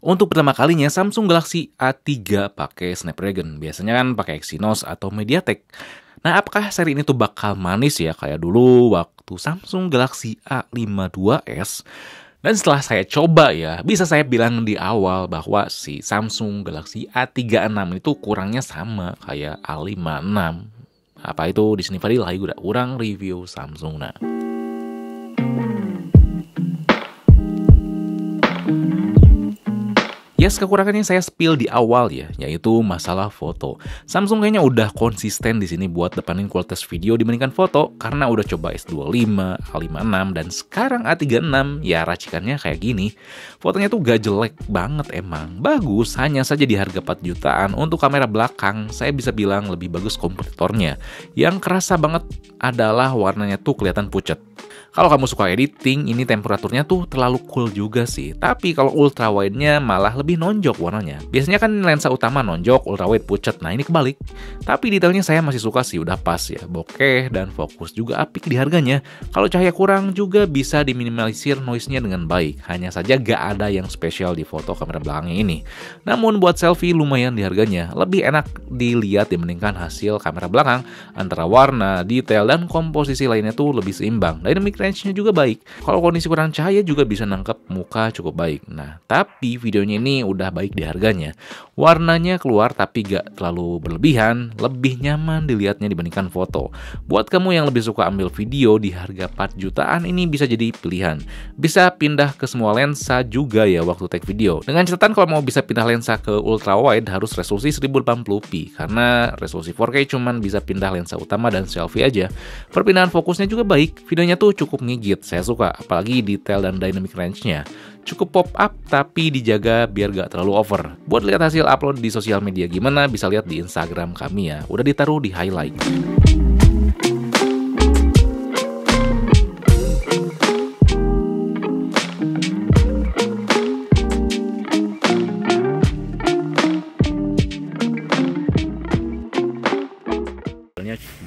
Untuk pertama kalinya Samsung Galaxy A3 pakai Snapdragon. Biasanya kan pakai Exynos atau MediaTek. Nah, apakah seri ini tuh bakal manis ya kayak dulu waktu Samsung Galaxy A52s? Dan setelah saya coba ya, bisa saya bilang di awal bahwa si Samsung Galaxy A36 itu kurangnya sama kayak A56. Apa itu di sini Fadil udah kurang review Samsung nah. Yes, kekurangannya saya spill di awal ya, yaitu masalah foto. Samsung kayaknya udah konsisten di sini buat depanin kualitas video dibandingkan foto, karena udah coba S25, A56, dan sekarang A36, ya racikannya kayak gini. Fotonya tuh gak jelek banget emang, bagus, hanya saja di harga 4 jutaan. Untuk kamera belakang, saya bisa bilang lebih bagus kompetitornya. Yang kerasa banget adalah warnanya tuh kelihatan pucat. Kalau kamu suka editing, ini temperaturnya tuh terlalu cool juga sih. Tapi kalau ultra wide-nya malah lebih nonjok warnanya. Biasanya kan lensa utama nonjok, ultra wide pucat. Nah ini kebalik. Tapi detailnya saya masih suka sih, udah pas ya. Bokeh dan fokus juga apik di harganya. Kalau cahaya kurang juga bisa diminimalisir noise-nya dengan baik. Hanya saja gak ada yang spesial di foto kamera belakangnya ini. Namun buat selfie lumayan di harganya. Lebih enak dilihat dibandingkan hasil kamera belakang. Antara warna, detail, dan komposisi lainnya tuh lebih seimbang. Dynamic range-nya juga baik. Kalau kondisi kurang cahaya juga bisa nangkep muka cukup baik. Nah, tapi videonya ini udah baik di harganya. Warnanya keluar tapi gak terlalu berlebihan, lebih nyaman dilihatnya dibandingkan foto. Buat kamu yang lebih suka ambil video di harga 4 jutaan ini bisa jadi pilihan. Bisa pindah ke semua lensa juga ya waktu take video. Dengan catatan kalau mau bisa pindah lensa ke ultra wide harus resolusi 1080p karena resolusi 4K cuman bisa pindah lensa utama dan selfie aja. Perpindahan fokusnya juga baik. Videonya tuh cukup ngigit, saya suka, apalagi detail dan dynamic range-nya. Cukup pop up tapi dijaga biar gak terlalu over. Buat lihat hasil upload di sosial media gimana, bisa lihat di Instagram kami ya. Udah ditaruh di highlight.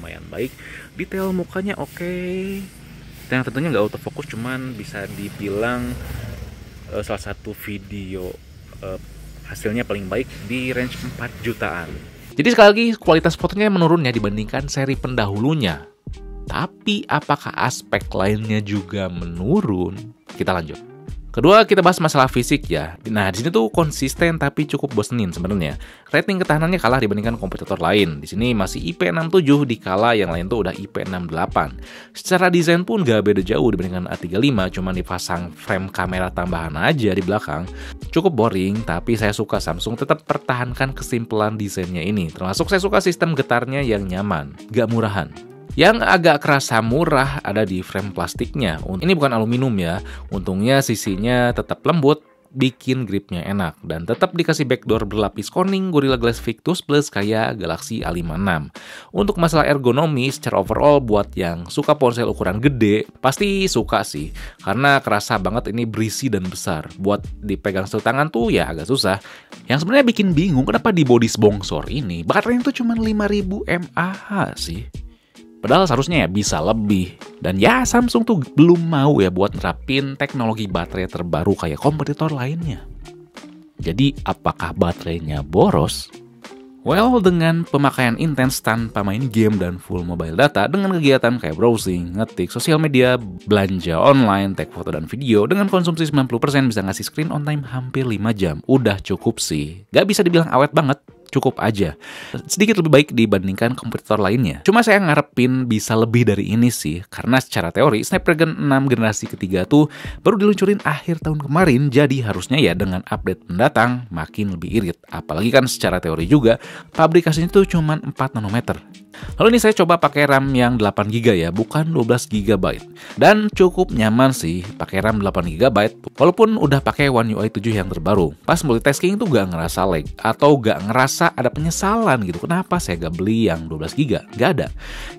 Lumayan baik, detail mukanya oke. Dan tentunya nggak autofocus, cuman bisa dibilang salah satu video hasilnya paling baik di range 4 jutaan. Jadi sekali lagi kualitas fotonya menurun ya dibandingkan seri pendahulunya. Tapi apakah aspek lainnya juga menurun? Kita lanjut. Kedua, kita bahas masalah fisik ya. Nah, di sini tuh konsisten tapi cukup bosenin sebenarnya. Rating ketahanannya kalah dibandingkan kompetitor lain. Di sini masih IP67 dikala yang lain tuh udah IP68. Secara desain pun gak beda jauh dibandingkan A35, cuman dipasang frame kamera tambahan aja di belakang. Cukup boring, tapi saya suka Samsung tetap pertahankan kesimpulan desainnya ini. Termasuk saya suka sistem getarnya yang nyaman, gak murahan. Yang agak kerasa murah ada di frame plastiknya. Ini bukan aluminium ya. Untungnya sisinya tetap lembut, bikin gripnya enak. Dan tetap dikasih backdoor berlapis Corning Gorilla Glass Victus Plus kayak Galaxy A56. Untuk masalah ergonomi secara overall buat yang suka ponsel ukuran gede, pasti suka sih. Karena kerasa banget ini berisi dan besar. Buat dipegang satu tangan tuh ya agak susah. Yang sebenarnya bikin bingung kenapa di body bongsor ini baterainya tuh cuma 5000 mAh sih. Padahal seharusnya ya bisa lebih. Dan ya Samsung tuh belum mau ya buat nerapin teknologi baterai terbaru kayak kompetitor lainnya. Jadi apakah baterainya boros? Well, dengan pemakaian intens tanpa main game dan full mobile data, dengan kegiatan kayak browsing, ngetik, sosial media, belanja online, take foto dan video, dengan konsumsi 90% bisa ngasih screen on time hampir 5 jam. Udah cukup sih. Gak bisa dibilang awet banget. Cukup aja. Sedikit lebih baik dibandingkan kompetitor lainnya. Cuma saya ngarepin bisa lebih dari ini sih. Karena secara teori, Snapdragon 6 generasi ketiga tuh baru diluncurin akhir tahun kemarin. Jadi harusnya ya dengan update mendatang makin lebih irit. Apalagi kan secara teori juga, pabrikasinya tuh cuma 4 nanometer. Lalu ini saya coba pakai RAM yang 8GB ya, bukan 12GB. Dan cukup nyaman sih pakai RAM 8GB, walaupun udah pakai One UI 7 yang terbaru. Pas multitasking tuh gak ngerasa lag, atau gak ngerasa ngerasa ada penyesalan gitu. Kenapa saya gak beli yang 12 GB? Gak ada.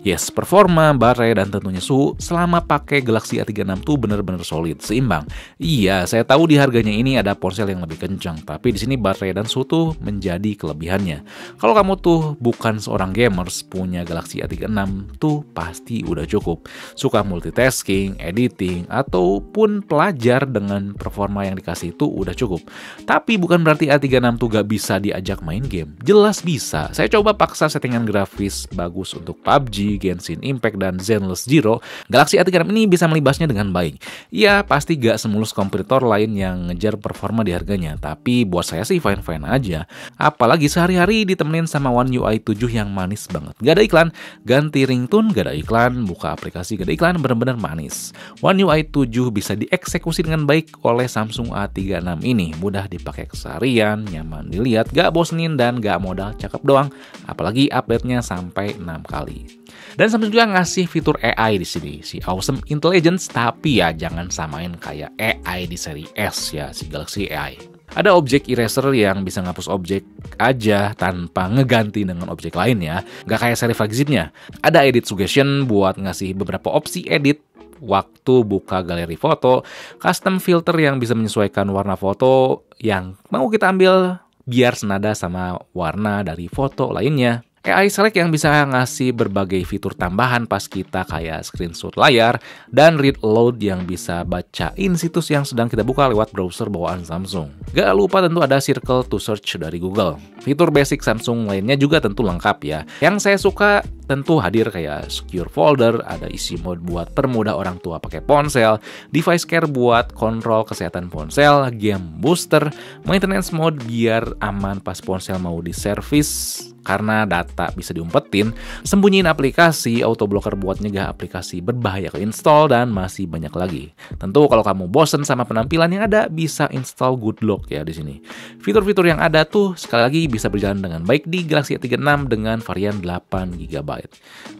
Yes, performa, baterai, dan tentunya suhu selama pakai Galaxy A36 tuh bener-bener solid, seimbang. Iya, saya tahu di harganya ini ada ponsel yang lebih kencang, tapi di sini baterai dan suhu tuh menjadi kelebihannya. Kalau kamu tuh bukan seorang gamers, punya Galaxy A36 tuh pasti udah cukup. Suka multitasking, editing, ataupun pelajar dengan performa yang dikasih itu udah cukup. Tapi bukan berarti A36 tuh gak bisa diajak main game. Jelas bisa. Saya coba paksa settingan grafis bagus untuk PUBG, Genshin Impact, dan Zenless Zero. Galaxy A36 ini bisa melibasnya dengan baik. Ya, pasti gak semulus kompetitor lain yang ngejar performa di harganya. Tapi buat saya sih fine-fine aja. Apalagi sehari-hari ditemenin sama One UI 7 yang manis banget. Gak ada iklan, ganti ringtone gak ada iklan, buka aplikasi gak ada iklan, bener-bener manis. One UI 7 bisa dieksekusi dengan baik oleh Samsung A36 ini. Mudah dipakai keseharian, nyaman dilihat, gak bosenin, dan gak modal cakep doang. Apalagi update-nya sampai 6 kali. Dan Samsung juga ngasih fitur AI di sini, si Awesome Intelligence, tapi ya jangan samain kayak AI di seri S ya, si Galaxy AI. Ada objek eraser yang bisa ngapus objek aja tanpa ngeganti dengan objek lain ya, nggak kayak seri flagshipnya. Ada edit suggestion buat ngasih beberapa opsi edit waktu buka galeri foto, custom filter yang bisa menyesuaikan warna foto yang mau kita ambil biar senada sama warna dari foto lainnya. AI Select yang bisa ngasih berbagai fitur tambahan pas kita kayak screenshot layar, dan Read Aloud yang bisa bacain situs yang sedang kita buka lewat browser bawaan Samsung. Gak lupa tentu ada Circle to Search dari Google. Fitur basic Samsung lainnya juga tentu lengkap ya. Yang saya suka tentu hadir kayak Secure Folder, ada isi mode buat permudah orang tua pakai ponsel, Device Care buat kontrol kesehatan ponsel, Game Booster, Maintenance Mode biar aman pas ponsel mau diservis karena data bisa diumpetin, sembunyiin aplikasi, autoblocker buat nyegah aplikasi berbahaya ke install, dan masih banyak lagi. Tentu kalau kamu bosen sama penampilan yang ada, bisa install Good Lock ya di sini. Fitur-fitur yang ada tuh sekali lagi bisa berjalan dengan baik di Galaxy A36 dengan varian 8 GB.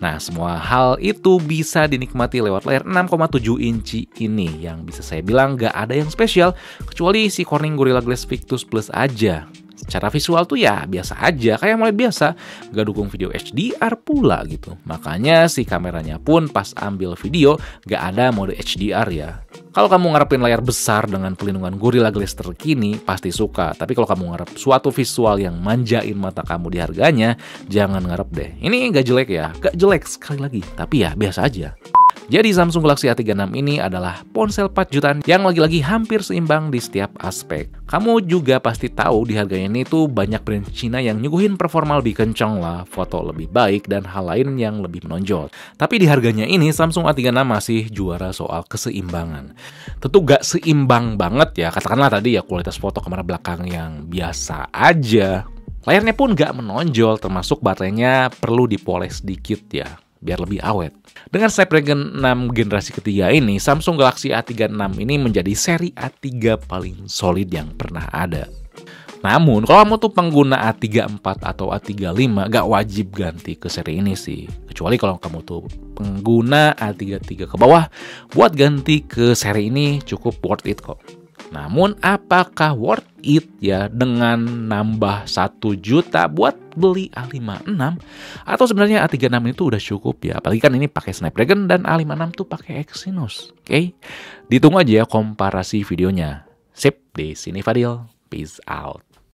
Nah, semua hal itu bisa dinikmati lewat layar 6,7 inci ini yang bisa saya bilang gak ada yang spesial kecuali si Corning Gorilla Glass Victus Plus aja. Secara visual tuh ya biasa aja, kayak AMOLED biasa, gak dukung video HDR pula gitu. Makanya si kameranya pun pas ambil video gak ada mode HDR ya. Kalau kamu ngarepin layar besar dengan pelindungan Gorilla Glass terkini, pasti suka. Tapi kalau kamu ngarep suatu visual yang manjain mata kamu di harganya, jangan ngarep deh. Ini gak jelek ya, gak jelek sekali lagi, tapi ya biasa aja. Jadi Samsung Galaxy A36 ini adalah ponsel 4 jutaan yang lagi-lagi hampir seimbang di setiap aspek. Kamu juga pasti tahu di harganya ini tuh banyak brand Cina yang nyuguhin performa lebih kencang lah, foto lebih baik, dan hal lain yang lebih menonjol. Tapi di harganya ini Samsung A36 masih juara soal keseimbangan. Tentu gak seimbang banget ya, katakanlah tadi ya kualitas foto kamera belakang yang biasa aja. Layarnya pun gak menonjol, termasuk baterainya perlu dipoles sedikit ya, biar lebih awet. Dengan Snapdragon 6 generasi ketiga ini, Samsung Galaxy A36 ini menjadi seri A3 paling solid yang pernah ada. Namun, kalau kamu tuh pengguna A34 atau A35, gak wajib ganti ke seri ini sih. Kecuali kalau kamu tuh pengguna A33 ke bawah, buat ganti ke seri ini cukup worth it kok. Namun apakah worth it ya dengan nambah 1 juta buat beli A56? Atau sebenarnya A36 itu udah cukup ya? Apalagi kan ini pakai Snapdragon dan A56 tuh pakai Exynos. Oke? Ditunggu aja ya komparasi videonya. Sip, di sini Fadil. Peace out.